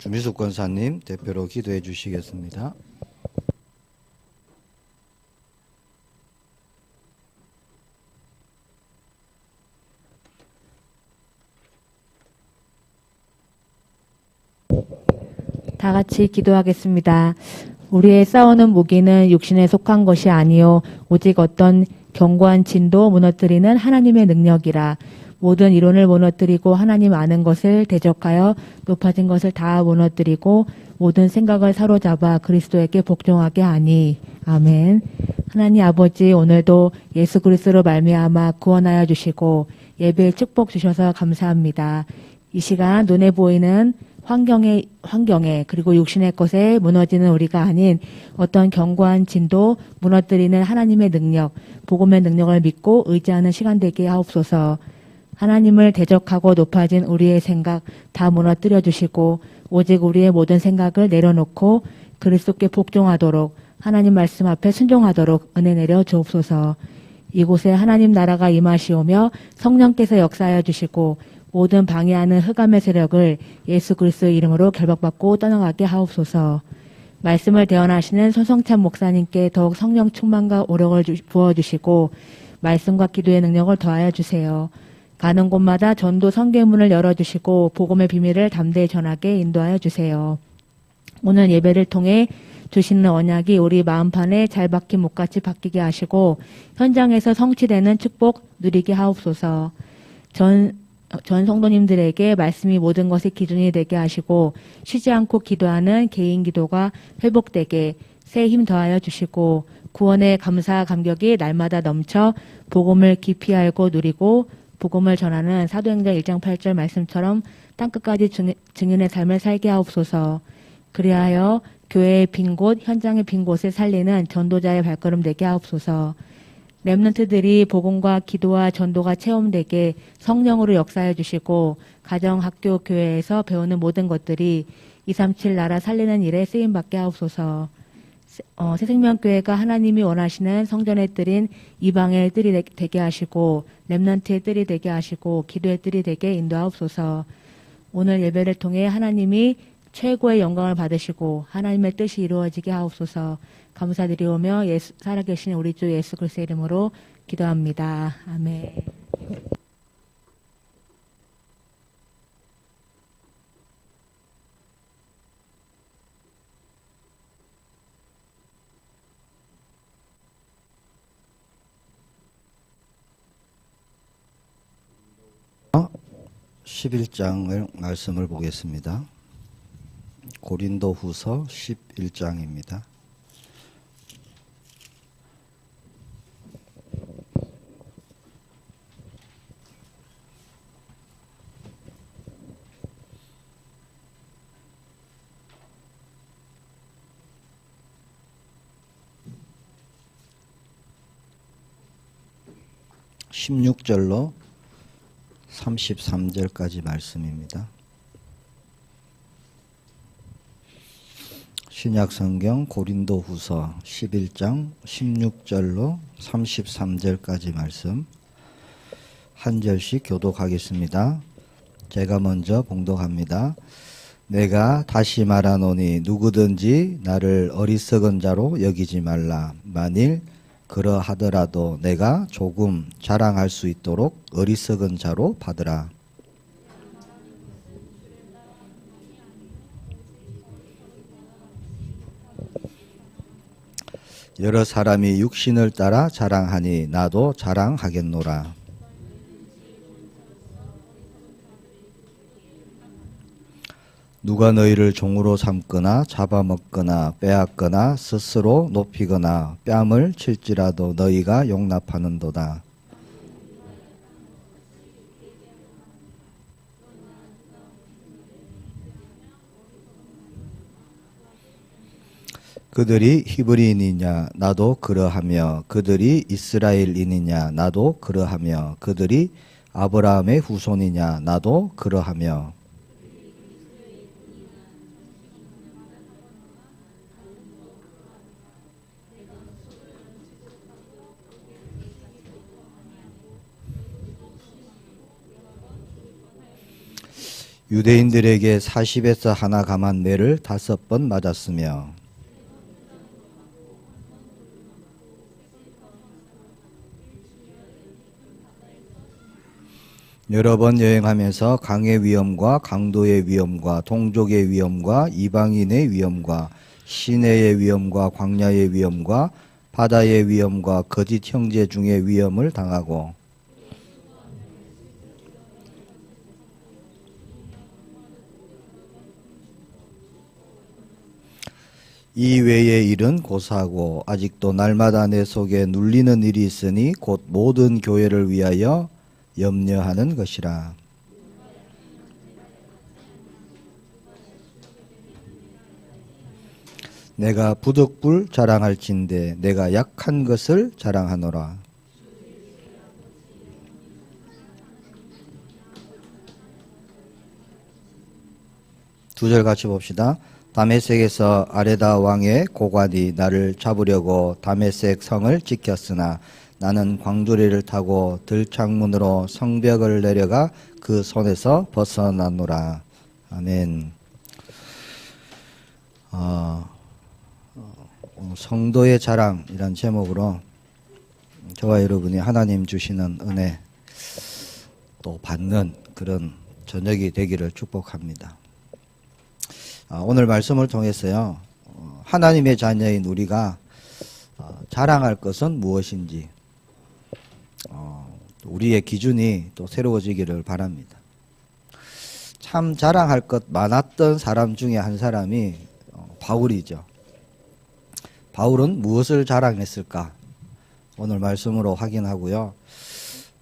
주미숙 권사님 대표로 기도해 주시겠습니다. 다 같이 기도하겠습니다. 우리의 싸우는 무기는 육신에 속한 것이 아니요 오직 어떤 견고한 진도 무너뜨리는 하나님의 능력이라. 모든 이론을 무너뜨리고 하나님 아는 것을 대적하여 높아진 것을 다 무너뜨리고 모든 생각을 사로잡아 그리스도에게 복종하게 하니. 아멘. 하나님 아버지, 오늘도 예수 그리스도로 말미암아 구원하여 주시고 예배의 축복 주셔서 감사합니다. 이 시간 눈에 보이는 환경에 그리고 육신의 것에 무너지는 우리가 아닌 어떤 견고한 진도 무너뜨리는 하나님의 능력, 복음의 능력을 믿고 의지하는 시간 되게 하옵소서. 하나님을 대적하고 높아진 우리의 생각 다 무너뜨려 주시고 오직 우리의 모든 생각을 내려놓고 그리스도께 복종하도록 하나님 말씀 앞에 순종하도록 은혜 내려 주옵소서. 이곳에 하나님 나라가 임하시오며 성령께서 역사하여 주시고 모든 방해하는 흑암의 세력을 예수 그리스도의 이름으로 결박받고 떠나가게 하옵소서. 말씀을 대언하시는 손성찬 목사님께 더욱 성령 충만과 오력을 부어주시고 말씀과 기도의 능력을 더하여 주세요. 가는 곳마다 전도 선교문을 열어주시고 복음의 비밀을 담대히 전하게 인도하여 주세요. 오늘 예배를 통해 주시는 언약이 우리 마음판에 잘 박힌 못같이 바뀌게 하시고 현장에서 성취되는 축복 누리게 하옵소서. 전 성도님들에게 말씀이 모든 것의 기준이 되게 하시고 쉬지 않고 기도하는 개인 기도가 회복되게 새 힘 더하여 주시고 구원의 감사 감격이 날마다 넘쳐 복음을 깊이 알고 누리고 복음을 전하는 사도행전 1장 8절 말씀처럼 땅끝까지 증인의 삶을 살게 하옵소서. 그리하여 교회의 빈 곳, 현장의 빈 곳을 살리는 전도자의 발걸음 되게 하옵소서. 렘넌트들이 복음과 기도와 전도가 체험되게 성령으로 역사해 주시고 가정, 학교, 교회에서 배우는 모든 것들이 237 나라 살리는 일에 쓰임받게 하옵소서. 새생명교회가 하나님이 원하시는 성전의 뜰인 이방의 뜰이 되게 하시고 렘넌트의 뜰이 되게 하시고 기도의 뜰이 되게 인도하옵소서. 오늘 예배를 통해 하나님이 최고의 영광을 받으시고 하나님의 뜻이 이루어지게 하옵소서. 감사드리오며 살아계신 우리 주 예수 그리스도의 이름으로 기도합니다. 아멘. 어? 11장을 말씀을 보겠습니다. 고린도 후서 11장입니다. (16절로) 33절까지 말씀입니다. 신약성경 고린도 후서 11장 16절로 33절까지 말씀 한 절씩 교독하겠습니다. 제가 먼저 봉독합니다. 내가 다시 말하노니 누구든지 나를 어리석은 자로 여기지 말라. 만일 그러하더라도 내가 조금 자랑할 수 있도록 어리석은 자로 받으라. 여러 사람이 육신을 따라 자랑하니 나도 자랑하겠노라. 누가 너희를 종으로 삼거나 잡아먹거나 빼앗거나 스스로 높이거나 뺨을 칠지라도 너희가 용납하는도다. 그들이 히브리인이냐 나도 그러하며 그들이 이스라엘인이냐 나도 그러하며 그들이 아브라함의 후손이냐 나도 그러하며 유대인들에게 40에서 하나 감한 매를 5번 맞았으며 여러 번 여행하면서 강의 위험과 강도의 위험과 동족의 위험과 이방인의 위험과 시내의 위험과 광야의 위험과 바다의 위험과 거짓 형제 중의 위험을 당하고 이 외의 일은 고사하고 아직도 날마다 내 속에 눌리는 일이 있으니 곧 모든 교회를 위하여 염려하는 것이라. 내가 부득불 자랑할진대 내가 약한 것을 자랑하노라. 두 절 같이 봅시다. 다메섹에서 아레다 왕의 고관이 나를 잡으려고 다메섹 성을 지켰으나 나는 광주리를 타고 들창문으로 성벽을 내려가 그 손에서 벗어나노라. 아멘. 성도의 자랑이란 제목으로 저와 여러분이 하나님 주시는 은혜 또 받는 그런 저녁이 되기를 축복합니다. 오늘 말씀을 통해서요, 하나님의 자녀인 우리가 자랑할 것은 무엇인지 우리의 기준이 또 새로워지기를 바랍니다. 참 자랑할 것 많았던 사람 중에 한 사람이 바울이죠. 바울은 무엇을 자랑했을까? 오늘 말씀으로 확인하고요.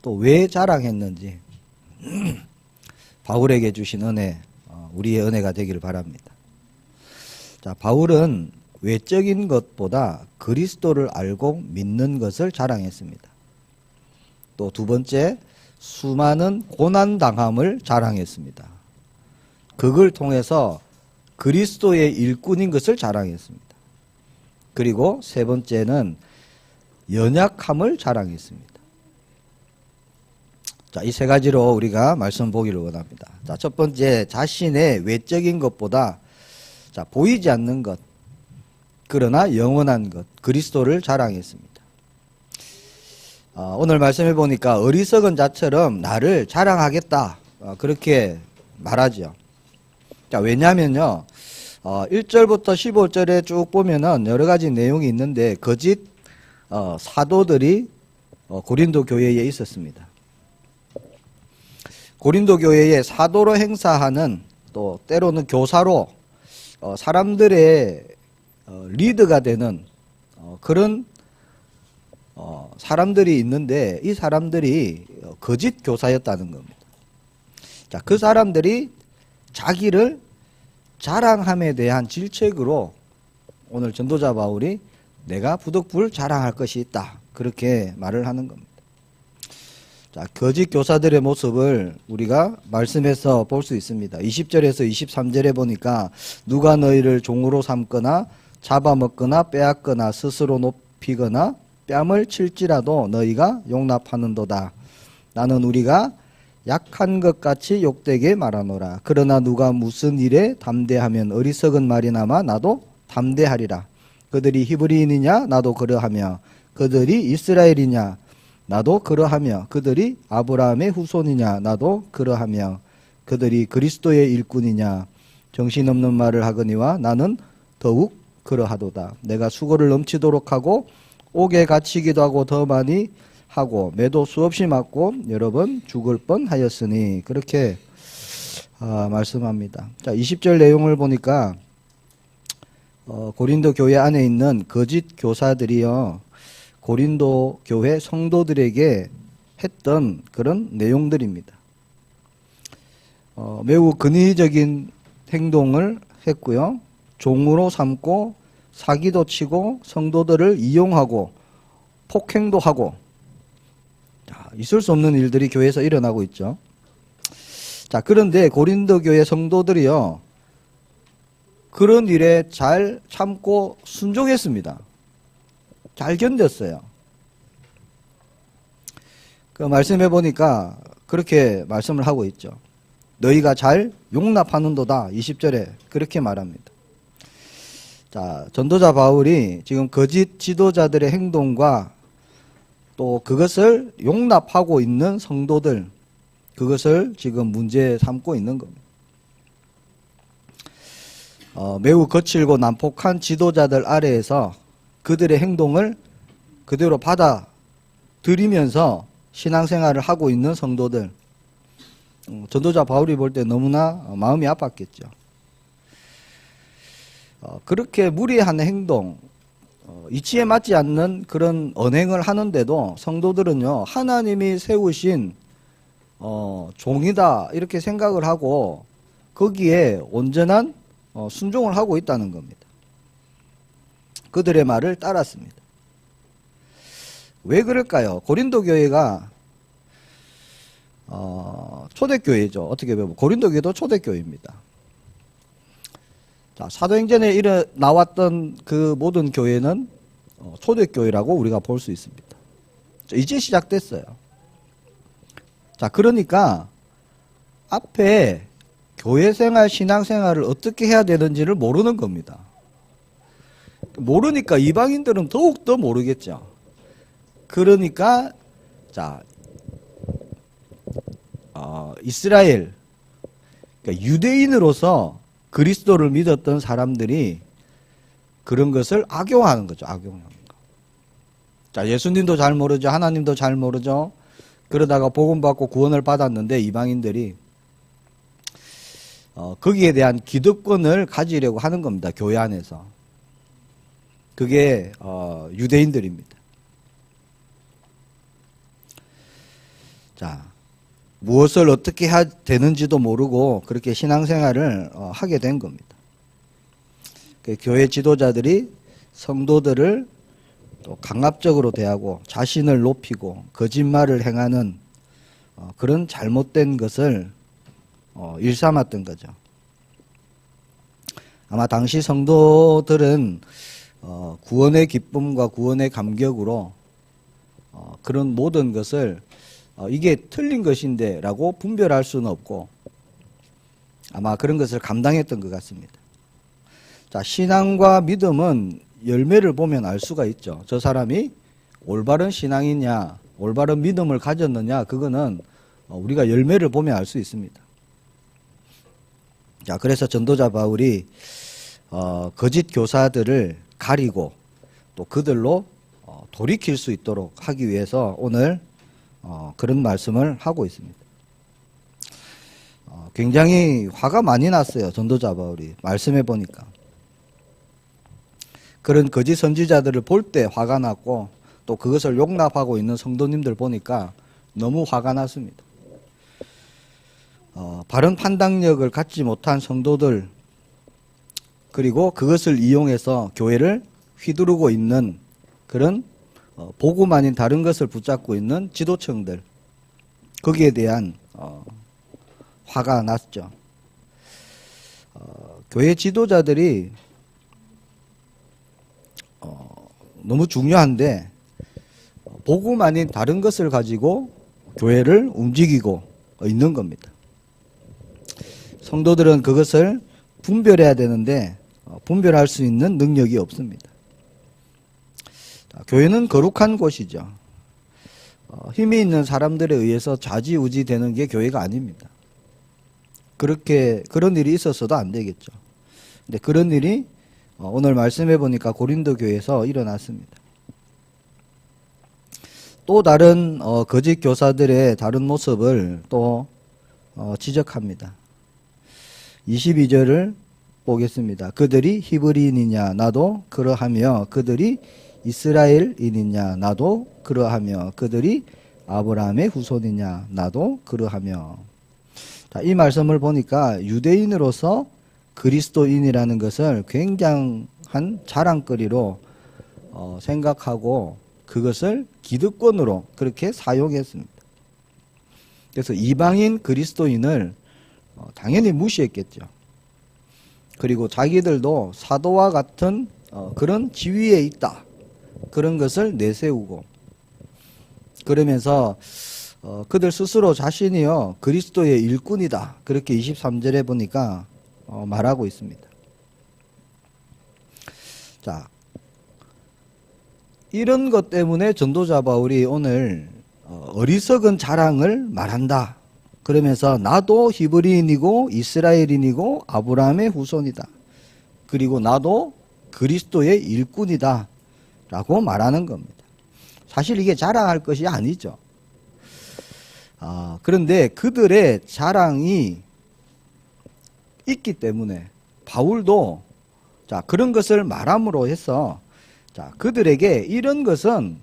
또 왜 자랑했는지 바울에게 주신 은혜, 우리의 은혜가 되기를 바랍니다. 자, 바울은 외적인 것보다 그리스도를 알고 믿는 것을 자랑했습니다. 또 두 번째, 수많은 고난당함을 자랑했습니다. 그걸 통해서 그리스도의 일꾼인 것을 자랑했습니다. 그리고 세 번째는 연약함을 자랑했습니다. 자, 이 세 가지로 우리가 말씀 보기를 원합니다. 자, 첫 번째, 자신의 외적인 것보다 자, 보이지 않는 것, 그러나 영원한 것, 그리스도를 자랑했습니다. 오늘 말씀해 보니까 어리석은 자처럼 나를 자랑하겠다, 그렇게 말하죠. 자, 왜냐면요, 1절부터 15절에 쭉 보면은 여러 가지 내용이 있는데 거짓 사도들이 고린도 교회에 있었습니다. 고린도 교회에 사도로 행사하는 또 때로는 교사로 사람들의 리드가 되는 그런 사람들이 있는데 이 사람들이 거짓 교사였다는 겁니다. 자, 그 사람들이 자기를 자랑함에 대한 질책으로 오늘 전도자 바울이 내가 부득불 자랑할 것이 있다, 그렇게 말을 하는 겁니다. 자, 거짓 교사들의 모습을 우리가 말씀에서 볼 수 있습니다. 20절에서 23절에 보니까 누가 너희를 종으로 삼거나 잡아먹거나 빼앗거나 스스로 높이거나 뺨을 칠지라도 너희가 용납하는도다. 나는 우리가 약한 것 같이 욕되게 말하노라. 그러나 누가 무슨 일에 담대하면 어리석은 말이나마 나도 담대하리라. 그들이 히브리인이냐 나도 그러하며 그들이 이스라엘이냐 나도 그러하며 그들이 아브라함의 후손이냐 나도 그러하며 그들이 그리스도의 일꾼이냐 정신없는 말을 하거니와 나는 더욱 그러하도다. 내가 수고를 넘치도록 하고 옥에 갇히기도 하고 더 많이 하고 매도 수없이 맞고 여러 번 죽을 뻔하였으니, 그렇게 말씀합니다. 자, 20절 내용을 보니까 고린도 교회 안에 있는 거짓 교사들이요, 고린도 교회 성도들에게 했던 그런 내용들입니다. 매우 근위적인 행동을 했고요, 종으로 삼고 사기도 치고 성도들을 이용하고 폭행도 하고, 자, 있을 수 없는 일들이 교회에서 일어나고 있죠. 자, 그런데 고린도 교회 성도들이요, 그런 일에 잘 참고 순종했습니다. 잘 견뎠어요. 그 말씀해 보니까 그렇게 말씀을 하고 있죠. 너희가 잘 용납하는도다. 20절에 그렇게 말합니다. 자, 전도자 바울이 지금 거짓 지도자들의 행동과 또 그것을 용납하고 있는 성도들, 그것을 지금 문제 삼고 있는 겁니다. 매우 거칠고 난폭한 지도자들 아래에서 그들의 행동을 그대로 받아들이면서 신앙생활을 하고 있는 성도들, 전도자 바울이 볼 때 너무나 마음이 아팠겠죠. 그렇게 무리한 행동, 이치에 맞지 않는 그런 언행을 하는데도 성도들은요, 하나님이 세우신 종이다 이렇게 생각을 하고 거기에 온전한 순종을 하고 있다는 겁니다. 그들의 말을 따랐습니다. 왜 그럴까요? 고린도 교회가 초대교회죠. 어떻게 보면 고린도 교회도 초대교회입니다. 자, 사도행전에 나왔던 그 모든 교회는 초대교회라고 우리가 볼 수 있습니다. 이제 시작됐어요. 자, 그러니까 앞에 교회생활, 신앙생활을 어떻게 해야 되는지를 모르는 겁니다. 모르니까 이방인들은 더욱더 모르겠죠. 그러니까 자, 이스라엘, 그러니까 유대인으로서 그리스도를 믿었던 사람들이 그런 것을 악용하는 거죠. 악용하는 거. 자, 예수님도 잘 모르죠. 하나님도 잘 모르죠. 그러다가 복음받고 구원을 받았는데 이방인들이 거기에 대한 기득권을 가지려고 하는 겁니다. 교회 안에서. 그게 유대인들입니다. 자, 무엇을 어떻게 해야 되는지도 모르고 그렇게 신앙생활을 하게 된 겁니다. 교회 지도자들이 성도들을 또 강압적으로 대하고 자신을 높이고 거짓말을 행하는 그런 잘못된 것을 일삼았던 거죠. 아마 당시 성도들은 구원의 기쁨과 구원의 감격으로 그런 모든 것을 이게 틀린 것인데 라고 분별할 수는 없고 아마 그런 것을 감당했던 것 같습니다. 자, 신앙과 믿음은 열매를 보면 알 수가 있죠. 저 사람이 올바른 신앙이냐 올바른 믿음을 가졌느냐 그거는 우리가 열매를 보면 알 수 있습니다. 자, 그래서 전도자 바울이 거짓 교사들을 가리고 또 그들로 돌이킬 수 있도록 하기 위해서 오늘 그런 말씀을 하고 있습니다. 굉장히 화가 많이 났어요. 전도자 바울이 말씀해 보니까 그런 거짓 선지자들을 볼 때 화가 났고 또 그것을 용납하고 있는 성도님들 보니까 너무 화가 났습니다. 바른 판단력을 갖지 못한 성도들 그리고 그것을 이용해서 교회를 휘두르고 있는 그런 복음 아닌 다른 것을 붙잡고 있는 지도층들 거기에 대한 화가 났죠. 교회 지도자들이 너무 중요한데 복음 아닌 다른 것을 가지고 교회를 움직이고 있는 겁니다. 성도들은 그것을 분별해야 되는데 분별할 수 있는 능력이 없습니다. 교회는 거룩한 곳이죠. 힘이 있는 사람들에 의해서 좌지우지 되는 게 교회가 아닙니다. 그런 일이 있었어도 안 되겠죠. 근데 그런 일이 오늘 말씀해 보니까 고린도 교회에서 일어났습니다. 또 다른 거짓 교사들의 다른 모습을 또 지적합니다. 22절을 보겠습니다. 그들이 히브리인이냐 나도 그러하며 그들이 이스라엘인이냐 나도 그러하며 그들이 아브라함의 후손이냐 나도 그러하며. 자, 이 말씀을 보니까 유대인으로서 그리스도인이라는 것을 굉장한 자랑거리로 생각하고 그것을 기득권으로 그렇게 사용했습니다. 그래서 이방인 그리스도인을 당연히 무시했겠죠. 그리고 자기들도 사도와 같은 그런 지위에 있다. 그런 것을 내세우고 그러면서 그들 스스로 자신이요 그리스도의 일꾼이다. 그렇게 23절에 보니까 말하고 있습니다. 자, 이런 것 때문에 전도자 바울이 오늘 어리석은 자랑을 말한다. 그러면서 나도 히브리인이고 이스라엘인이고 아브라함의 후손이다. 그리고 나도 그리스도의 일꾼이다. 라고 말하는 겁니다. 사실 이게 자랑할 것이 아니죠. 그런데 그들의 자랑이 있기 때문에 바울도 자, 그런 것을 말함으로 해서 자, 그들에게 이런 것은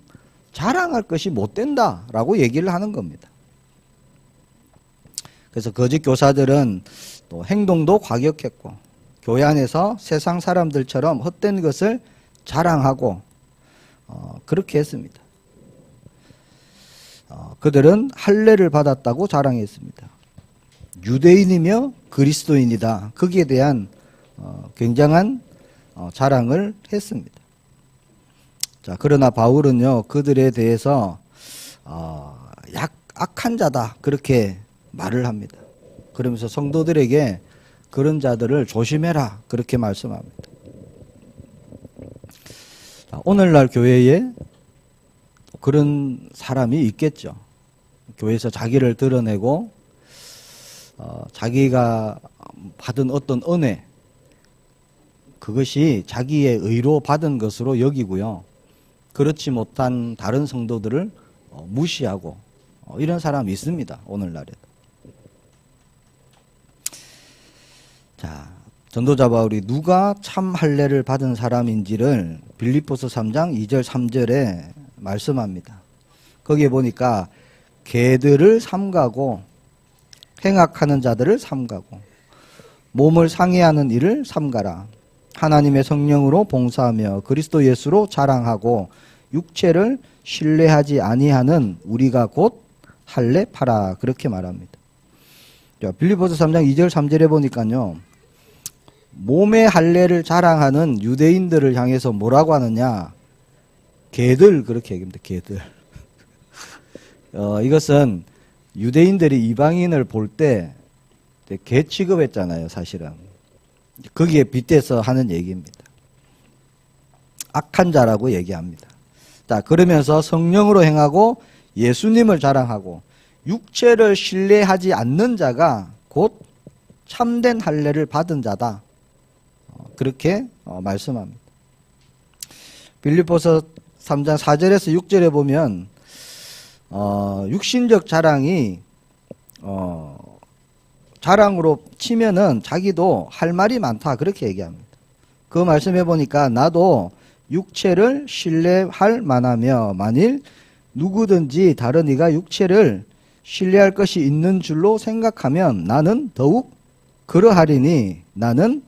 자랑할 것이 못 된다라고 얘기를 하는 겁니다. 그래서 거짓 교사들은 또 행동도 과격했고 교회 안에서 세상 사람들처럼 헛된 것을 자랑하고 그렇게 했습니다. 그들은 할례를 받았다고 자랑했습니다. 유대인이며 그리스도인이다. 거기에 대한 굉장한 자랑을 했습니다. 자, 그러나 바울은요, 그들에 대해서 악한 자다 그렇게 말을 합니다. 그러면서 성도들에게 그런 자들을 조심해라 그렇게 말씀합니다. 자, 오늘날 교회에 그런 사람이 있겠죠. 교회에서 자기를 드러내고 자기가 받은 어떤 은혜, 그것이 자기의 의로 받은 것으로 여기고요. 그렇지 못한 다른 성도들을 무시하고 이런 사람이 있습니다. 오늘날에도. 자, 전도자 바울이 누가 참 할례를 받은 사람인지를 빌립보서 3장 2절 3절에 말씀합니다. 거기에 보니까 개들을 삼가고 행악하는 자들을 삼가고 몸을 상해하는 일을 삼가라. 하나님의 성령으로 봉사하며 그리스도 예수로 자랑하고 육체를 신뢰하지 아니하는 우리가 곧 할례파라. 그렇게 말합니다. 자, 빌립보서 3장 2절 3절에 보니까요. 몸의 할례를 자랑하는 유대인들을 향해서 뭐라고 하느냐? 개들 그렇게 얘기합니다. 개들. 이것은 유대인들이 이방인을 볼 때 개 취급했잖아요. 사실은. 거기에 빗대서 하는 얘기입니다. 악한 자라고 얘기합니다. 자, 그러면서 성령으로 행하고 예수님을 자랑하고 육체를 신뢰하지 않는 자가 곧 참된 할례를 받은 자다. 그렇게 말씀합니다. 빌립보서 3장 4절에서 6절에 보면 육신적 자랑이 자랑으로 치면은 자기도 할 말이 많다 그렇게 얘기합니다. 그 말씀해 보니까 나도 육체를 신뢰할 만하며 만일 누구든지 다른 이가 육체를 신뢰할 것이 있는 줄로 생각하면 나는 더욱 그러하리니 나는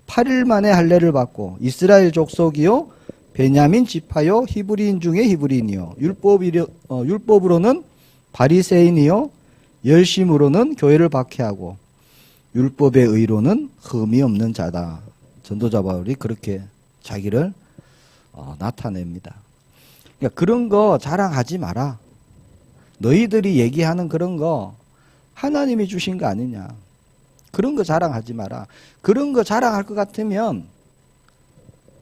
8일 만에 할례를 받고 이스라엘 족속이요 베냐민 지파요 히브리인 중에 히브리인이요 율법으로는 바리새인이요 열심으로는 교회를 박해하고 율법의 의로는 흠이 없는 자다. 전도자 바울이 그렇게 자기를 나타냅니다. 그러니까 그런 거 자랑하지 마라. 너희들이 얘기하는 그런 거 하나님이 주신 거 아니냐. 그런 거 자랑하지 마라. 그런 거 자랑할 것 같으면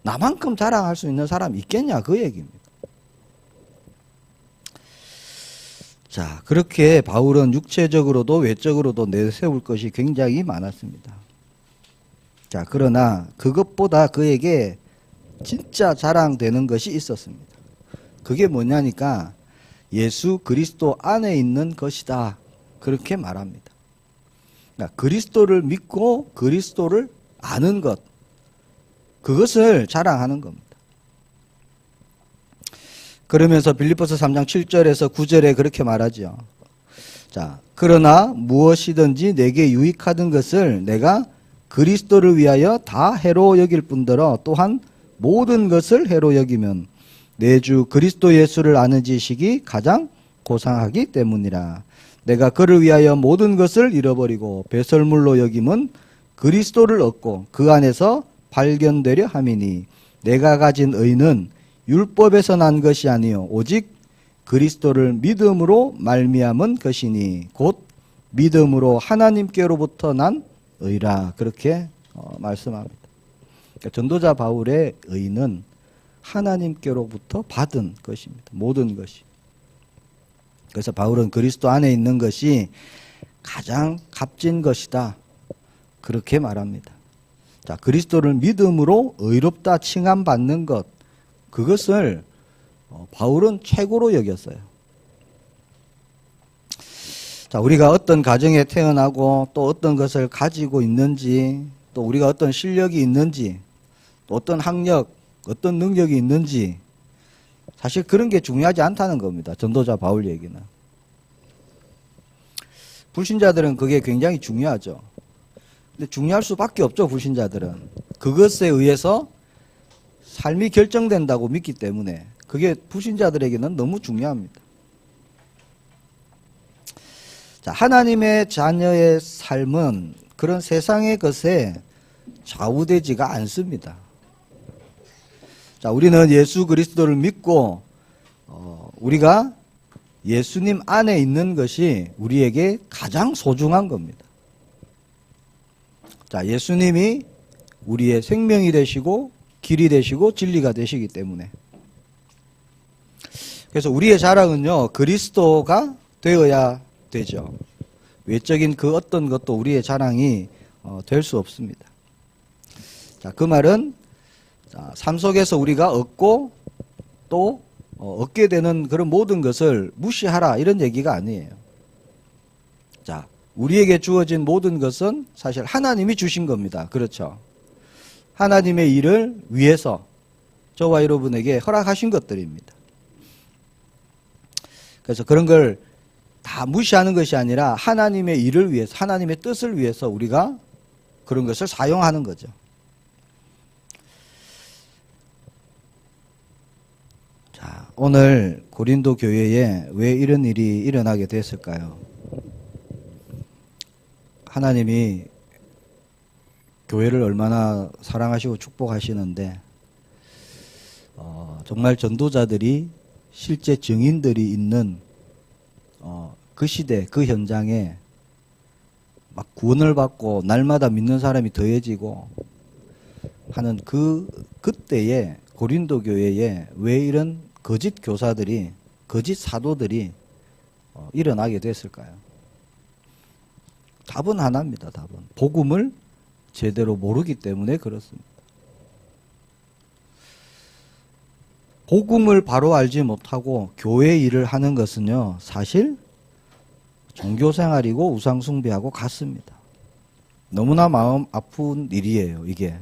나만큼 자랑할 수 있는 사람 있겠냐 그 얘기입니다. 자, 그렇게 바울은 육체적으로도 외적으로도 내세울 것이 굉장히 많았습니다. 자, 그러나 그것보다 그에게 진짜 자랑되는 것이 있었습니다. 그게 뭐냐니까 예수 그리스도 안에 있는 것이다. 그렇게 말합니다. 그러니까 그리스도를 믿고 그리스도를 아는 것, 그것을 자랑하는 겁니다. 그러면서 빌립보서 3장 7절에서 9절에 그렇게 말하죠. 자, 그러나 무엇이든지 내게 유익하던 것을 내가 그리스도를 위하여 다 해로 여길 뿐더러 또한 모든 것을 해로 여기면 내 주 그리스도 예수를 아는 지식이 가장 고상하기 때문이라. 내가 그를 위하여 모든 것을 잃어버리고 배설물로 여김은 그리스도를 얻고 그 안에서 발견되려 함이니 내가 가진 의는 율법에서 난 것이 아니요 오직 그리스도를 믿음으로 말미암은 것이니 곧 믿음으로 하나님께로부터 난 의라. 그렇게 말씀합니다. 그러니까 전도자 바울의 의는 하나님께로부터 받은 것입니다. 모든 것이. 그래서 바울은 그리스도 안에 있는 것이 가장 값진 것이다. 그렇게 말합니다. 자, 그리스도를 믿음으로 의롭다 칭함받는 것, 그것을 바울은 최고로 여겼어요. 자, 우리가 어떤 가정에 태어나고 또 어떤 것을 가지고 있는지, 또 우리가 어떤 실력이 있는지, 또 어떤 학력, 어떤 능력이 있는지, 사실 그런 게 중요하지 않다는 겁니다. 전도자 바울 얘기는. 불신자들은 그게 굉장히 중요하죠. 근데 중요할 수밖에 없죠, 불신자들은. 그것에 의해서 삶이 결정된다고 믿기 때문에 그게 불신자들에게는 너무 중요합니다. 자, 하나님의 자녀의 삶은 그런 세상의 것에 좌우되지가 않습니다. 자, 우리는 예수 그리스도를 믿고 우리가 예수님 안에 있는 것이 우리에게 가장 소중한 겁니다. 자, 예수님이 우리의 생명이 되시고 길이 되시고 진리가 되시기 때문에. 그래서 우리의 자랑은요, 그리스도가 되어야 되죠. 외적인 그 어떤 것도 우리의 자랑이 될 수 없습니다. 자, 그 말은 삶 속에서 우리가 얻고 또 얻게 되는 그런 모든 것을 무시하라, 이런 얘기가 아니에요. 자, 우리에게 주어진 모든 것은 사실 하나님이 주신 겁니다. 그렇죠? 하나님의 일을 위해서 저와 여러분에게 허락하신 것들입니다. 그래서 그런 걸 다 무시하는 것이 아니라 하나님의 일을 위해서, 하나님의 뜻을 위해서 우리가 그런 것을 사용하는 거죠. 자, 오늘 고린도 교회에 왜 이런 일이 일어나게 됐을까요? 하나님이 교회를 얼마나 사랑하시고 축복하시는데 정말 전도자들이 실제 증인들이 있는 그 시대, 그 현장에 막 구원을 받고 날마다 믿는 사람이 더해지고 하는 그때에 고린도 교회에 왜 이런 거짓 교사들이, 거짓 사도들이 일어나게 됐을까요? 답은 하나입니다. 답은 복음을 제대로 모르기 때문에 그렇습니다. 복음을 바로 알지 못하고 교회 일을 하는 것은요, 사실 종교생활이고 우상숭배하고 같습니다. 너무나 마음 아픈 일이에요, 이게.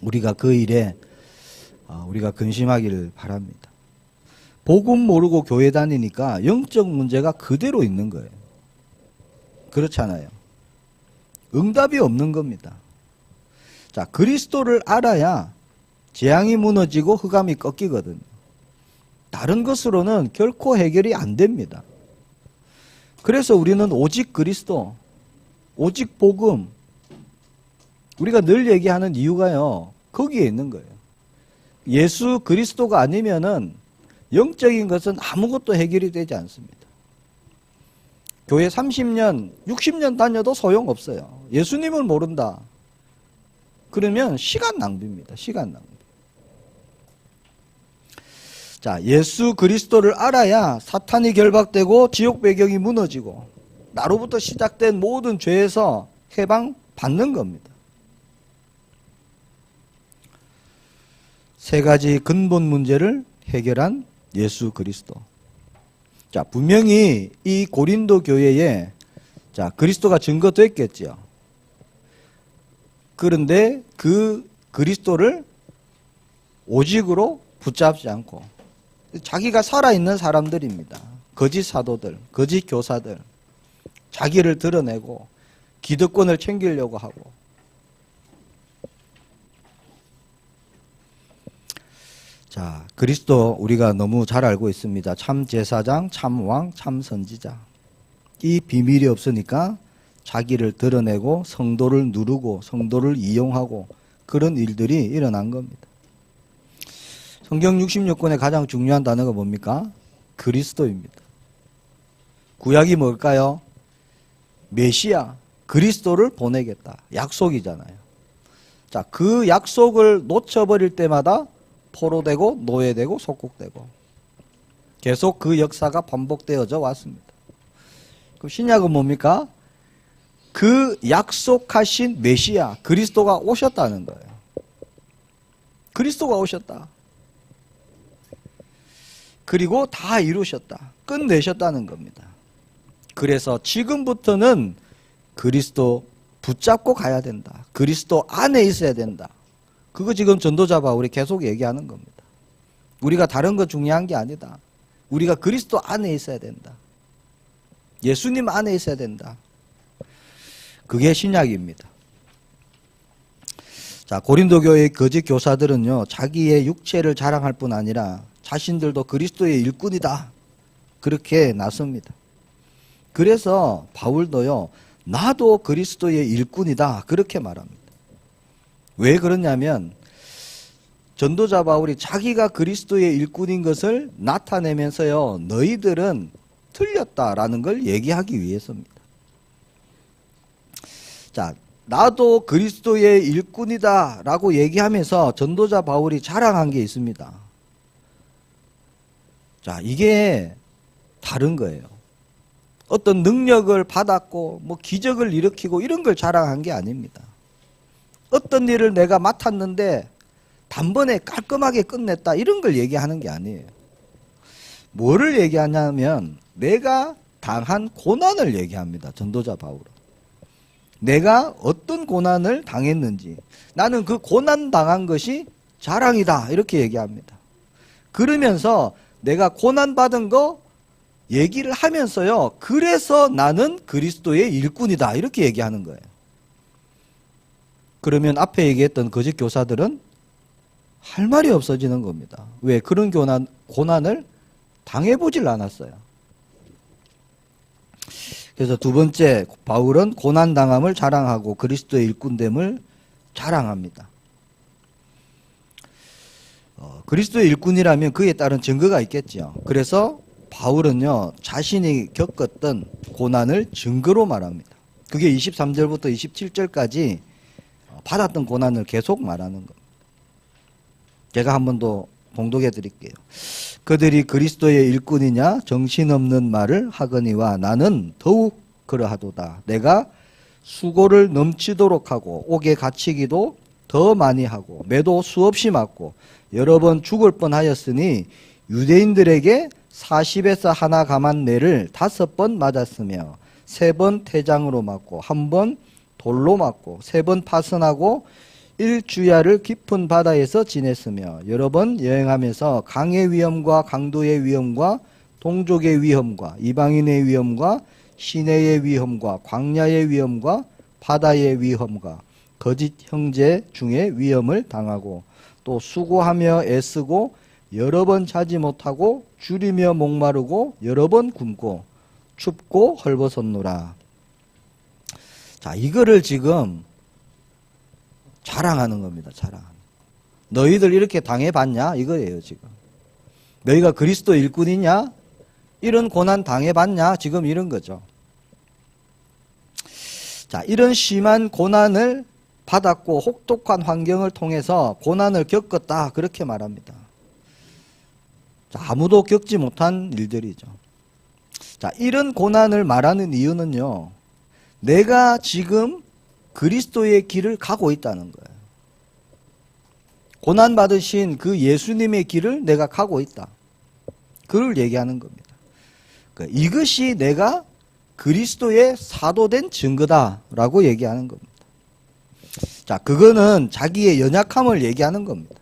우리가 그 일에 우리가 근심하기를 바랍니다. 복음 모르고 교회 다니니까 영적 문제가 그대로 있는 거예요. 그렇잖아요. 응답이 없는 겁니다. 자, 그리스도를 알아야 재앙이 무너지고 흑암이 꺾이거든요. 다른 것으로는 결코 해결이 안 됩니다. 그래서 우리는 오직 그리스도, 오직 복음, 우리가 늘 얘기하는 이유가요, 거기에 있는 거예요. 예수 그리스도가 아니면은 영적인 것은 아무것도 해결이 되지 않습니다. 교회 30년, 60년 다녀도 소용없어요. 예수님을 모른다. 그러면 시간 낭비입니다. 시간 낭비. 자, 예수 그리스도를 알아야 사탄이 결박되고 지옥 배경이 무너지고 나로부터 시작된 모든 죄에서 해방 받는 겁니다. 세 가지 근본 문제를 해결한 예수 그리스도. 자, 분명히 이 고린도 교회에 자, 그리스도가 증거됐겠죠. 그런데 그 그리스도를 오직으로 붙잡지 않고 자기가 살아있는 사람들입니다. 거짓 사도들, 거짓 교사들, 자기를 드러내고 기득권을 챙기려고 하고. 자, 그리스도 우리가 너무 잘 알고 있습니다. 참 제사장, 참 왕, 참 선지자. 이 비밀이 없으니까 자기를 드러내고 성도를 누르고 성도를 이용하고 그런 일들이 일어난 겁니다. 성경 66권의 가장 중요한 단어가 뭡니까? 그리스도입니다. 구약이 뭘까요? 메시아, 그리스도를 보내겠다. 약속이잖아요. 자, 그 약속을 놓쳐버릴 때마다 포로되고 노예되고 속국되고 계속 그 역사가 반복되어져 왔습니다. 그럼 신약은 뭡니까? 그 약속하신 메시아, 그리스도가 오셨다는 거예요. 그리스도가 오셨다. 그리고 다 이루셨다. 끝내셨다는 겁니다. 그래서 지금부터는 그리스도 붙잡고 가야 된다. 그리스도 안에 있어야 된다. 그거 지금 전도자 바울이 계속 얘기하는 겁니다. 우리가 다른 거 중요한 게 아니다. 우리가 그리스도 안에 있어야 된다. 예수님 안에 있어야 된다. 그게 신약입니다. 자, 고린도 교회의 거짓 교사들은요, 자기의 육체를 자랑할 뿐 아니라 자신들도 그리스도의 일꾼이다. 그렇게 나섭니다. 그래서 바울도요, 나도 그리스도의 일꾼이다. 그렇게 말합니다. 왜 그러냐면, 전도자 바울이 자기가 그리스도의 일꾼인 것을 나타내면서요, 너희들은 틀렸다라는 걸 얘기하기 위해서입니다. 자, 나도 그리스도의 일꾼이다 라고 얘기하면서 전도자 바울이 자랑한 게 있습니다. 자, 이게 다른 거예요. 어떤 능력을 받았고 뭐 기적을 일으키고 이런 걸 자랑한 게 아닙니다. 어떤 일을 내가 맡았는데 단번에 깔끔하게 끝냈다 이런 걸 얘기하는 게 아니에요. 뭐를 얘기하냐면 내가 당한 고난을 얘기합니다. 전도자 바울은. 내가 어떤 고난을 당했는지, 나는 그 고난 당한 것이 자랑이다 이렇게 얘기합니다. 그러면서 내가 고난 받은 거 얘기를 하면서요, 그래서 나는 그리스도의 일꾼이다 이렇게 얘기하는 거예요. 그러면 앞에 얘기했던 거짓 교사들은 할 말이 없어지는 겁니다. 왜? 그런 고난을 당해보질 않았어요. 그래서 두 번째, 바울은 고난당함을 자랑하고 그리스도의 일꾼됨을 자랑합니다. 그리스도의 일꾼이라면 그에 따른 증거가 있겠죠. 그래서 바울은요, 자신이 겪었던 고난을 증거로 말합니다. 그게 23절부터 27절까지 받았던 고난을 계속 말하는 겁니다. 제가 한 번 더 봉독해 드릴게요. 그들이 그리스도의 일꾼이냐 정신없는 말을 하거니와 나는 더욱 그러하도다. 내가 수고를 넘치도록 하고 옥에 갇히기도 더 많이 하고 매도 수없이 맞고 여러 번 죽을 뻔하였으니 유대인들에게 40에서 하나 감한 매를 5번 맞았으며 3번 태장으로 맞고 1번 돌로 맞고 3번 파선하고 1주야를 깊은 바다에서 지냈으며 여러 번 여행하면서 강의 위험과 강도의 위험과 동족의 위험과 이방인의 위험과 시내의 위험과 광야의 위험과 바다의 위험과 거짓 형제 중에 위험을 당하고 또 수고하며 애쓰고 여러 번 자지 못하고 줄이며 목마르고 여러 번 굶고 춥고 헐벗었노라. 자, 이거를 지금 자랑하는 겁니다. 자랑. 너희들 이렇게 당해봤냐? 이거예요, 지금. 너희가 그리스도 일꾼이냐? 이런 고난 당해봤냐? 지금 이런 거죠. 자, 이런 심한 고난을 받았고 혹독한 환경을 통해서 고난을 겪었다. 그렇게 말합니다. 자, 아무도 겪지 못한 일들이죠. 자, 이런 고난을 말하는 이유는요, 내가 지금 그리스도의 길을 가고 있다는 거예요. 고난받으신 그 예수님의 길을 내가 가고 있다. 그걸 얘기하는 겁니다. 이것이 내가 그리스도의 사도된 증거다라고 얘기하는 겁니다. 자, 그거는 자기의 연약함을 얘기하는 겁니다.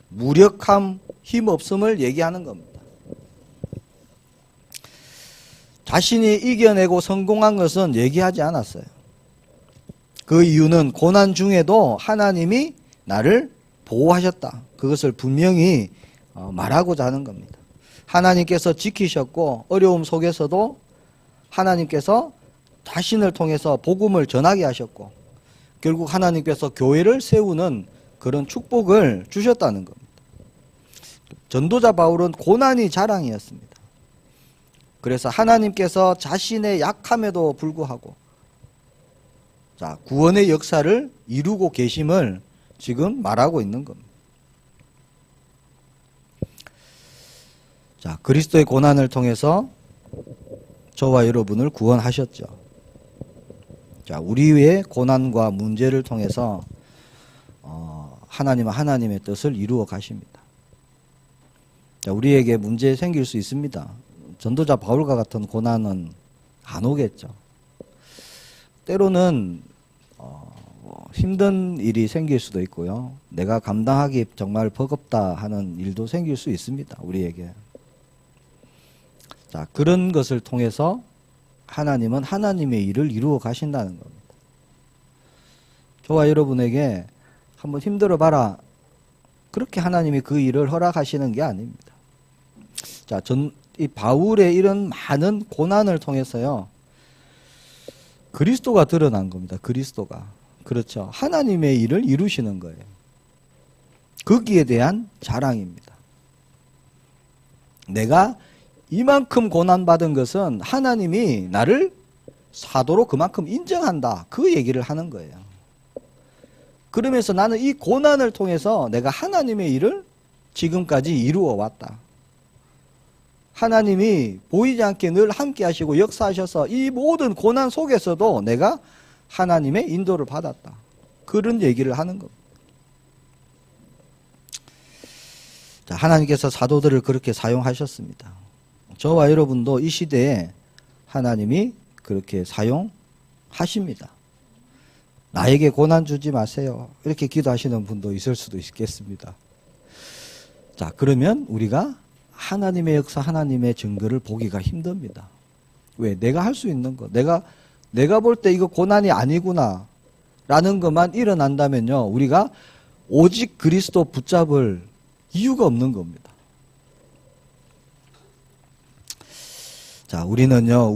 무력함, 힘없음을 얘기하는 겁니다. 자신이 이겨내고 성공한 것은 얘기하지 않았어요. 그 이유는 고난 중에도 하나님이 나를 보호하셨다. 그것을 분명히 말하고자 하는 겁니다. 하나님께서 지키셨고 어려움 속에서도 하나님께서 자신을 통해서 복음을 전하게 하셨고 결국 하나님께서 교회를 세우는 그런 축복을 주셨다는 겁니다. 전도자 바울은 고난이 자랑이었습니다. 그래서 하나님께서 자신의 약함에도 불구하고 자, 구원의 역사를 이루고 계심을 지금 말하고 있는 겁니다. 자, 그리스도의 고난을 통해서 저와 여러분을 구원하셨죠. 자, 우리의 고난과 문제를 통해서 하나님은 하나님의 뜻을 이루어 가십니다. 자, 우리에게 문제 생길 수 있습니다. 전도자 바울과 같은 고난은 안 오겠죠. 때로는 힘든 일이 생길 수도 있고요. 내가 감당하기 정말 버겁다 하는 일도 생길 수 있습니다. 우리에게. 자, 그런 것을 통해서 하나님은 하나님의 일을 이루어 가신다는 겁니다. 저와 여러분에게 한번 힘들어 봐라. 그렇게 하나님이 그 일을 허락하시는 게 아닙니다. 자, 이 바울의 이런 많은 고난을 통해서요. 그리스도가 드러난 겁니다. 그리스도가. 그렇죠. 하나님의 일을 이루시는 거예요. 거기에 대한 자랑입니다. 내가 이만큼 고난받은 것은 하나님이 나를 사도로 그만큼 인정한다. 그 얘기를 하는 거예요. 그러면서 나는 이 고난을 통해서 내가 하나님의 일을 지금까지 이루어 왔다. 하나님이 보이지 않게 늘 함께 하시고 역사하셔서 이 모든 고난 속에서도 내가 하나님의 인도를 받았다. 그런 얘기를 하는 겁니다. 자, 하나님께서 사도들을 그렇게 사용하셨습니다. 저와 여러분도 이 시대에 하나님이 그렇게 사용하십니다. 나에게 고난 주지 마세요. 이렇게 기도하시는 분도 있을 수도 있겠습니다. 자, 그러면 우리가 하나님의 역사, 하나님의 증거를 보기가 힘듭니다. 왜? 내가 할 수 있는 거. 내가 볼 때 이거 고난이 아니구나 라는 것만 일어난다면요. 우리가 오직 그리스도 붙잡을 이유가 없는 겁니다. 자, 우리는요.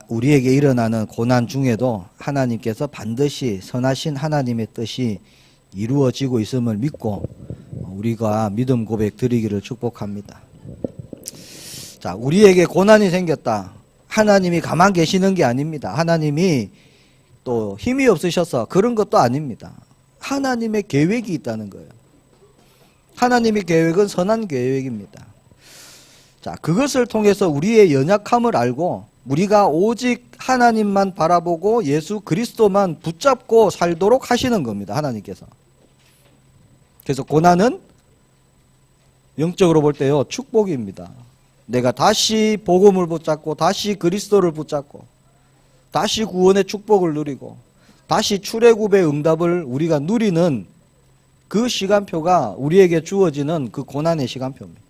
우리에게 일어나는 고난 중에도 하나님께서 반드시 선하신 하나님의 뜻이 이루어지고 있음을 믿고 우리가 믿음 고백 드리기를 축복합니다. 자, 우리에게 고난이 생겼다. 하나님이 가만 계시는 게 아닙니다. 하나님이 또 힘이 없으셔서 그런 것도 아닙니다. 하나님의 계획이 있다는 거예요. 하나님의 계획은 선한 계획입니다. 자, 그것을 통해서 우리의 연약함을 알고 우리가 오직 하나님만 바라보고 예수 그리스도만 붙잡고 살도록 하시는 겁니다. 하나님께서. 그래서 고난은 영적으로 볼 때요, 축복입니다. 내가 다시 복음을 붙잡고 다시 그리스도를 붙잡고 다시 구원의 축복을 누리고 다시 출애굽의 응답을 우리가 누리는 그 시간표가 우리에게 주어지는 그 고난의 시간표입니다.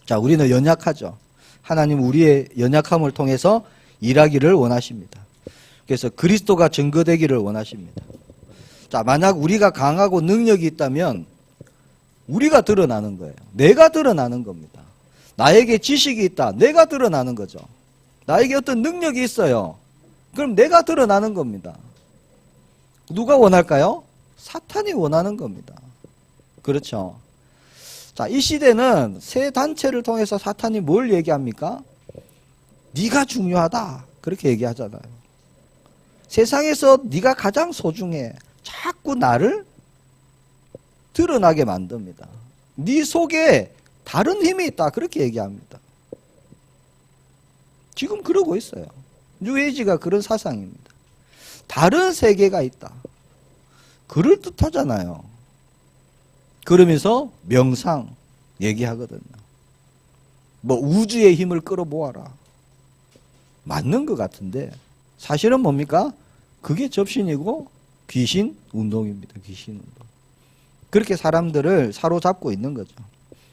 자, 우리는 연약하죠. 하나님 우리의 연약함을 통해서 일하기를 원하십니다. 그래서 그리스도가 증거되기를 원하십니다. 자, 만약 우리가 강하고 능력이 있다면 우리가 드러나는 거예요. 내가 드러나는 겁니다. 나에게 지식이 있다. 내가 드러나는 거죠. 나에게 어떤 능력이 있어요. 그럼 내가 드러나는 겁니다. 누가 원할까요? 사탄이 원하는 겁니다. 그렇죠. 자, 이 시대는 새 단체를 통해서 사탄이 뭘 얘기합니까? 네가 중요하다. 그렇게 얘기하잖아요. 세상에서 네가 가장 소중해. 자꾸 나를 드러나게 만듭니다. 네 속에 다른 힘이 있다. 그렇게 얘기합니다. 지금 그러고 있어요. 뉴에이지가 그런 사상입니다. 다른 세계가 있다. 그럴듯하잖아요. 그러면서 명상 얘기하거든요. 뭐 우주의 힘을 끌어모아라. 맞는 것 같은데 사실은 뭡니까? 그게 접신이고 귀신 운동입니다. 귀신 운동. 그렇게 사람들을 사로잡고 있는 거죠.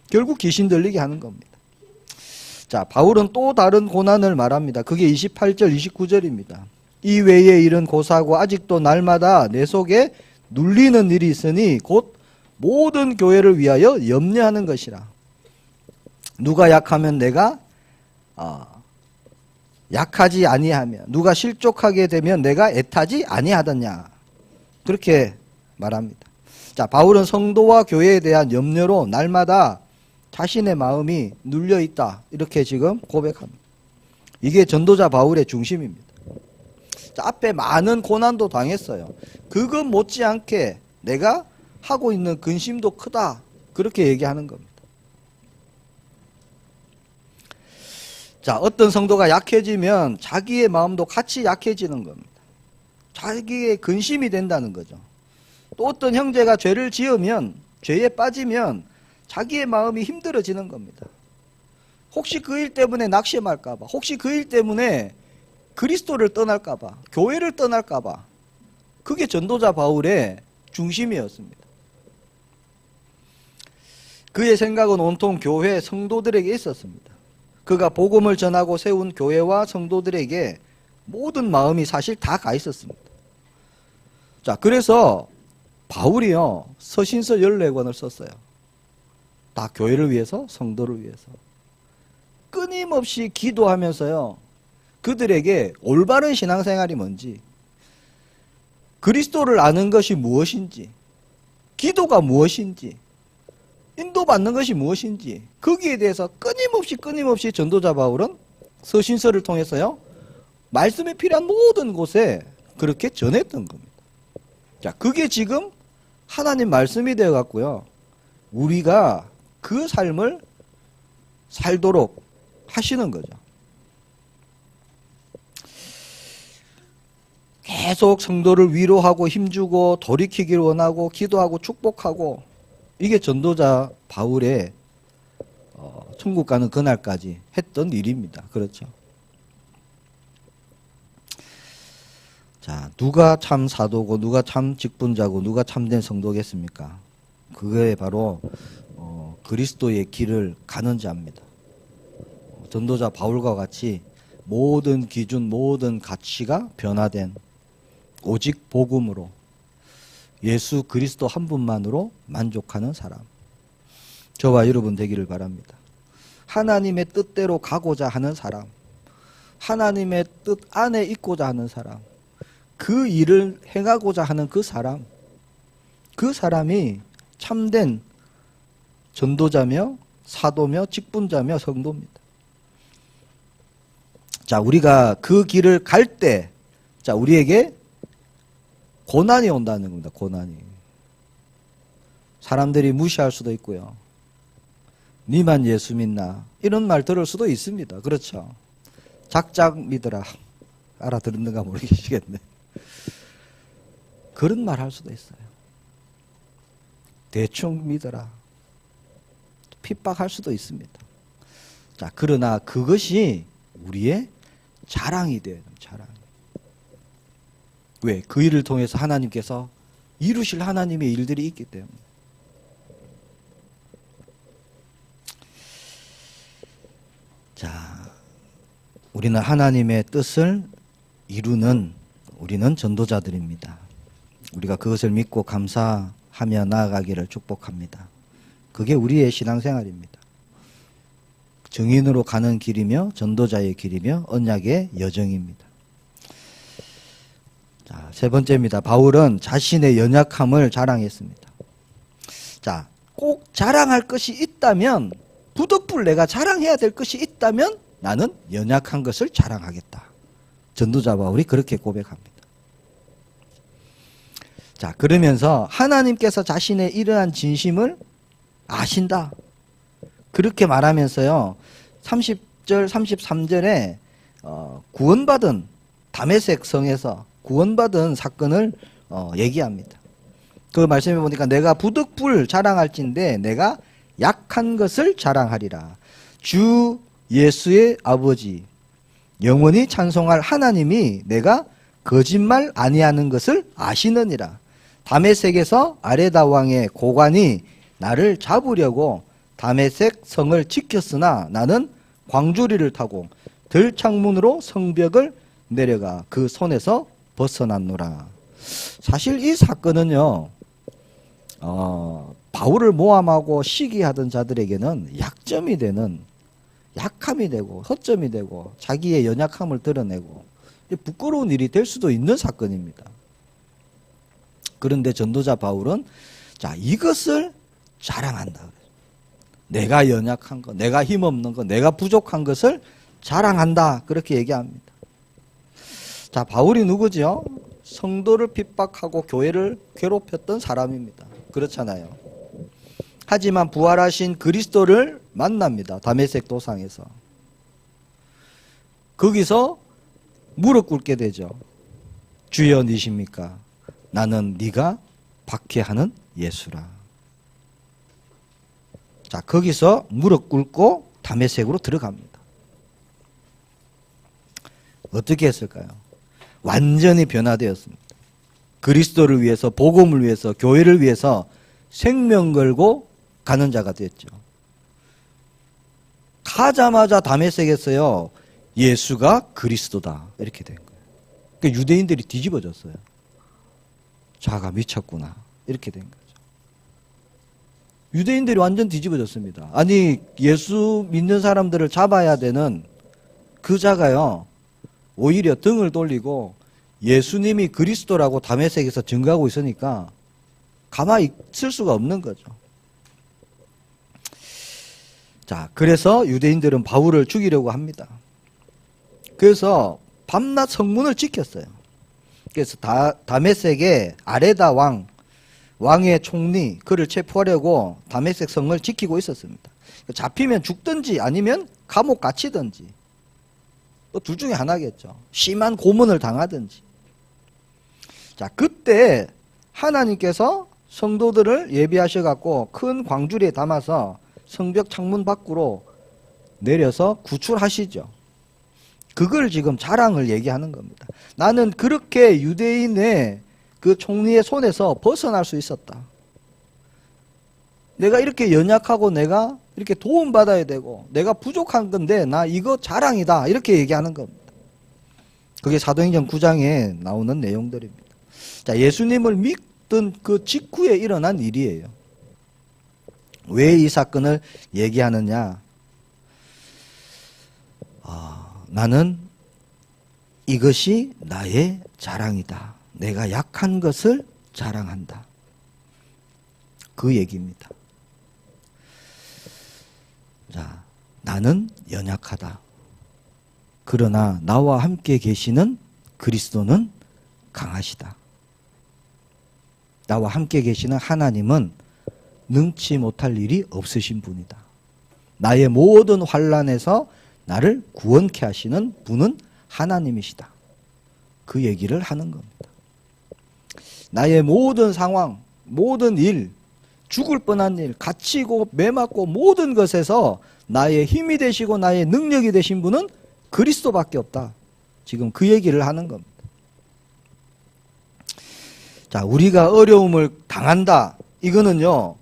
결국 귀신 들리게 하는 겁니다. 자, 바울은 또 다른 고난을 말합니다. 그게 28절, 29절입니다. 이 외에 일은 고사하고 아직도 날마다 내 속에 눌리는 일이 있으니 곧 모든 교회를 위하여 염려하는 것이라. 누가 약하면 내가 약하지 아니하며 누가 실족하게 되면 내가 애타지 아니하더냐. 그렇게 말합니다. 자, 바울은 성도와 교회에 대한 염려로 날마다 자신의 마음이 눌려 있다. 이렇게 지금 고백합니다. 이게 전도자 바울의 중심입니다. 자, 앞에 많은 고난도 당했어요. 그것 못지않게 내가 하고 있는 근심도 크다. 그렇게 얘기하는 겁니다. 자, 어떤 성도가 약해지면 자기의 마음도 같이 약해지는 겁니다. 자기의 근심이 된다는 거죠. 또 어떤 형제가 죄를 지으면, 죄에 빠지면 자기의 마음이 힘들어지는 겁니다. 혹시 그 일 때문에 낙심할까봐, 혹시 그 일 때문에 그리스도를 떠날까봐, 교회를 떠날까봐. 그게 전도자 바울의 중심이었습니다. 그의 생각은 온통 교회 성도들에게 있었습니다. 그가 복음을 전하고 세운 교회와 성도들에게 모든 마음이 사실 다 가 있었습니다. 자, 그래서 바울이요, 서신서 14권을 썼어요. 다 교회를 위해서, 성도를 위해서. 끊임없이 기도하면서요, 그들에게 올바른 신앙생활이 뭔지, 그리스도를 아는 것이 무엇인지, 기도가 무엇인지, 인도받는 것이 무엇인지, 거기에 대해서 끊임없이 전도자 바울은 서신서를 통해서요, 말씀이 필요한 모든 곳에 그렇게 전했던 겁니다. 자, 그게 지금 하나님 말씀이 되어 갖고요, 우리가 그 삶을 살도록 하시는 거죠. 계속 성도를 위로하고 힘주고 돌이키기를 원하고 기도하고 축복하고, 이게 전도자 바울의 천국 가는 그날까지 했던 일입니다. 그렇죠. 자, 누가 참 사도고 누가 참 직분자고 누가 참된 성도겠습니까? 그게 바로 그리스도의 길을 가는 자입니다. 전도자 바울과 같이 모든 기준, 모든 가치가 변화된 오직 복음으로 예수 그리스도 한 분만으로 만족하는 사람. 저와 여러분 되기를 바랍니다. 하나님의 뜻대로 가고자 하는 사람, 하나님의 뜻 안에 있고자 하는 사람, 그 일을 행하고자 하는 그 사람이 참된 전도자며 사도며 직분자며 성도입니다. 자, 우리가 그 길을 갈 때, 자, 우리에게 고난이 온다는 겁니다. 고난이. 사람들이 무시할 수도 있고요. 니만 예수 믿나? 이런 말 들을 수도 있습니다. 그렇죠. 작작 믿어라. 알아들었는가 모르겠네. 그런 말 할 수도 있어요. 대충 믿어라. 핍박할 수도 있습니다. 자, 그러나 그것이 우리의 자랑이 돼요. 자랑. 왜? 그 일을 통해서 하나님께서 이루실 하나님의 일들이 있기 때문에. 자, 우리는 하나님의 뜻을 이루는 우리는 전도자들입니다. 우리가 그것을 믿고 감사하며 나아가기를 축복합니다. 그게 우리의 신앙생활입니다. 증인으로 가는 길이며 전도자의 길이며 언약의 여정입니다. 자, 세 번째입니다. 바울은 자신의 연약함을 자랑했습니다. 자, 꼭 자랑할 것이 있다면, 부득불 내가 자랑해야 될 것이 있다면 나는 연약한 것을 자랑하겠다. 전도자 바울이 그렇게 고백합니다. 자, 그러면서 하나님께서 자신의 이러한 진심을 아신다. 그렇게 말하면서요, 30절, 33절에 구원받은 다메섹 성에서 구원받은 사건을 얘기합니다. 그 말씀해 보니까 내가 부득불 자랑할진대 내가 약한 것을 자랑하리라. 주 예수의 아버지 영원히 찬송할 하나님이 내가 거짓말 아니하는 것을 아시느니라. 다메섹에서 아레다 왕의 고관이 나를 잡으려고 다메섹 성을 지켰으나 나는 광주리를 타고 들창문으로 성벽을 내려가 그 손에서 벗어났노라. 사실 이 사건은요, 바울을 모함하고 시기하던 자들에게는 약점이 되는, 약함이 되고 허점이 되고 자기의 연약함을 드러내고 부끄러운 일이 될 수도 있는 사건입니다. 그런데 전도자 바울은 자, 이것을 자랑한다. 내가 연약한 것, 내가 힘없는 것, 내가 부족한 것을 자랑한다. 그렇게 얘기합니다. 자, 바울이 누구죠? 성도를 핍박하고 교회를 괴롭혔던 사람입니다. 그렇잖아요. 하지만 부활하신 그리스도를 만납니다. 다메섹 도상에서. 거기서 무릎 꿇게 되죠. 주여 니십니까? 나는 네가 박해하는 예수라. 자, 거기서 무릎 꿇고 다메섹으로 들어갑니다. 어떻게 했을까요? 완전히 변화되었습니다. 그리스도를 위해서, 복음을 위해서, 교회를 위해서 생명 걸고 가는 자가 됐죠. 가자마자 다메섹에서요, 예수가 그리스도다 이렇게 된 거예요. 그러니까 유대인들이 뒤집어졌어요. 자가 미쳤구나 이렇게 된 거죠. 유대인들이 완전 뒤집어졌습니다. 아니, 예수 믿는 사람들을 잡아야 되는 그 자가요, 오히려 등을 돌리고 예수님이 그리스도라고 다메섹에서 증거하고 있으니까 가만히 있을 수가 없는 거죠. 자, 그래서 유대인들은 바울을 죽이려고 합니다. 그래서 밤낮 성문을 지켰어요. 그래서 다메섹의 아레다 왕의 총리, 그를 체포하려고 다메섹 성을 지키고 있었습니다. 잡히면 죽든지 아니면 감옥 갇히든지 둘 중에 하나겠죠. 심한 고문을 당하든지. 자, 그때 하나님께서 성도들을 예비하셔갖고 큰 광주리에 담아서 성벽 창문 밖으로 내려서 구출하시죠. 그걸 지금 자랑을 얘기하는 겁니다. 나는 그렇게 유대인의 그 총리의 손에서 벗어날 수 있었다. 내가 이렇게 연약하고 내가 이렇게 도움받아야 되고 내가 부족한 건데 나 이거 자랑이다. 이렇게 얘기하는 겁니다. 그게 사도행전 9장에 나오는 내용들입니다. 자, 예수님을 믿던 그 직후에 일어난 일이에요. 왜 이 사건을 얘기하느냐? 나는 이것이 나의 자랑이다. 내가 약한 것을 자랑한다. 그 얘기입니다. 자, 나는 연약하다. 그러나 나와 함께 계시는 그리스도는 강하시다. 나와 함께 계시는 하나님은 능치 못할 일이 없으신 분이다. 나의 모든 환난에서 나를 구원케 하시는 분은 하나님이시다. 그 얘기를 하는 겁니다. 나의 모든 상황, 모든 일, 죽을 뻔한 일, 갇히고 매맞고 모든 것에서 나의 힘이 되시고 나의 능력이 되신 분은 그리스도밖에 없다. 지금 그 얘기를 하는 겁니다. 자, 우리가 어려움을 당한다. 이거는요,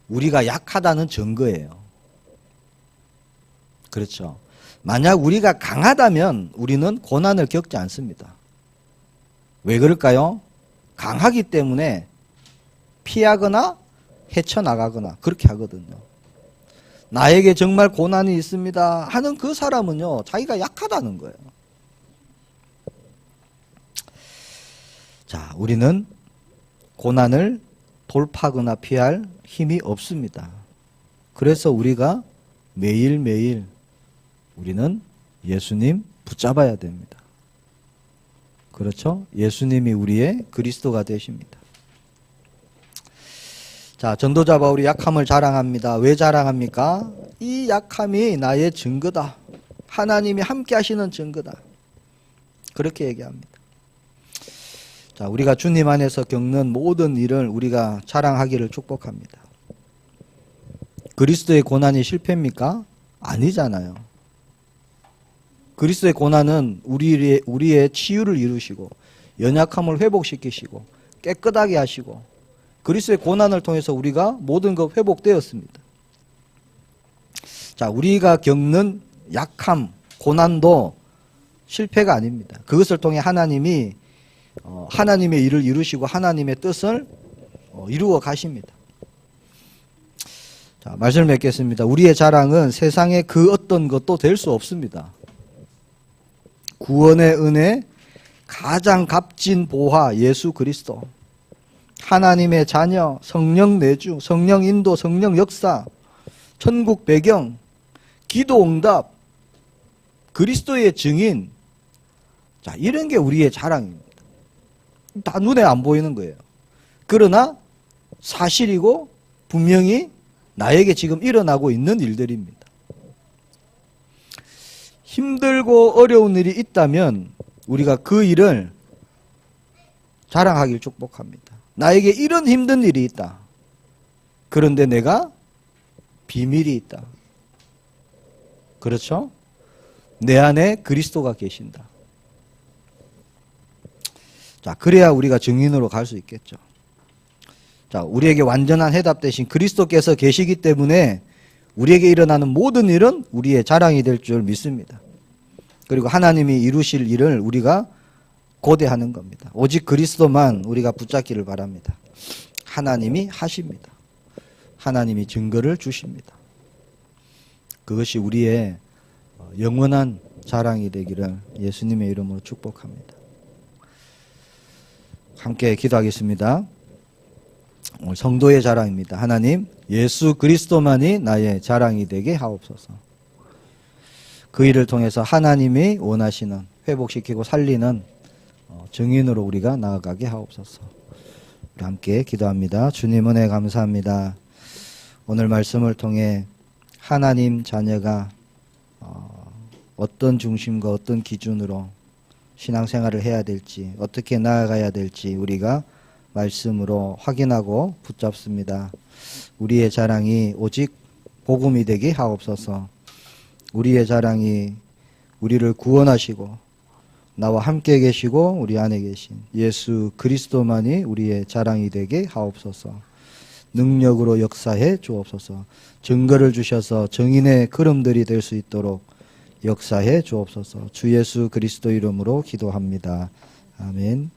우리가 약하다는 증거예요. 그렇죠. 만약 우리가 강하다면 우리는 고난을 겪지 않습니다. 왜 그럴까요? 강하기 때문에 피하거나 헤쳐나가거나 그렇게 하거든요. 나에게 정말 고난이 있습니다 하는 그 사람은요, 자기가 약하다는 거예요. 자, 우리는 고난을 돌파하거나 피할 힘이 없습니다. 그래서 우리가 매일매일 우리는 예수님 붙잡아야 됩니다. 그렇죠? 예수님이 우리의 그리스도가 되십니다. 자, 전도자 바울이 약함을 자랑합니다. 왜 자랑합니까? 이 약함이 나의 증거다. 하나님이 함께 하시는 증거다. 그렇게 얘기합니다. 자, 우리가 주님 안에서 겪는 모든 일을 우리가 자랑하기를 축복합니다. 그리스도의 고난이 실패입니까? 아니잖아요. 그리스도의 고난은 우리의 치유를 이루시고 연약함을 회복시키시고 깨끗하게 하시고 그리스도의 고난을 통해서 우리가 모든 것 회복되었습니다. 자, 우리가 겪는 약함, 고난도 실패가 아닙니다. 그것을 통해 하나님이 하나님의 일을 이루시고 하나님의 뜻을 이루어 가십니다. 자, 말씀을 맺겠습니다. 우리의 자랑은 세상의 그 어떤 것도 될 수 없습니다. 구원의 은혜, 가장 값진 보화 예수 그리스도. 하나님의 자녀, 성령 내주, 성령 인도, 성령 역사, 천국 배경, 기도 응답, 그리스도의 증인. 자, 이런 게 우리의 자랑입니다. 다 눈에 안 보이는 거예요. 그러나 사실이고 분명히 나에게 지금 일어나고 있는 일들입니다. 힘들고 어려운 일이 있다면 우리가 그 일을 자랑하길 축복합니다. 나에게 이런 힘든 일이 있다. 그런데 내가 비밀이 있다. 그렇죠? 내 안에 그리스도가 계신다. 자, 그래야 우리가 증인으로 갈 수 있겠죠. 자, 우리에게 완전한 해답 대신 그리스도께서 계시기 때문에 우리에게 일어나는 모든 일은 우리의 자랑이 될 줄 믿습니다. 그리고 하나님이 이루실 일을 우리가 고대하는 겁니다. 오직 그리스도만 우리가 붙잡기를 바랍니다. 하나님이 하십니다. 하나님이 증거를 주십니다. 그것이 우리의 영원한 자랑이 되기를 예수님의 이름으로 축복합니다. 함께 기도하겠습니다. 오늘 성도의 자랑입니다. 하나님, 예수 그리스도만이 나의 자랑이 되게 하옵소서. 그 일을 통해서 하나님이 원하시는 회복시키고 살리는 증인으로 우리가 나아가게 하옵소서. 우리 함께 기도합니다. 주님 은혜 감사합니다. 오늘 말씀을 통해 하나님 자녀가 어떤 중심과 어떤 기준으로 신앙생활을 해야 될지, 어떻게 나아가야 될지 우리가 말씀으로 확인하고 붙잡습니다. 우리의 자랑이 오직 복음이 되게 하옵소서. 우리의 자랑이 우리를 구원하시고 나와 함께 계시고 우리 안에 계신 예수 그리스도만이 우리의 자랑이 되게 하옵소서. 능력으로 역사해 주옵소서. 증거를 주셔서 증인의 걸음들이 될 수 있도록 역사해 주옵소서. 주 예수 그리스도 이름으로 기도합니다. 아멘.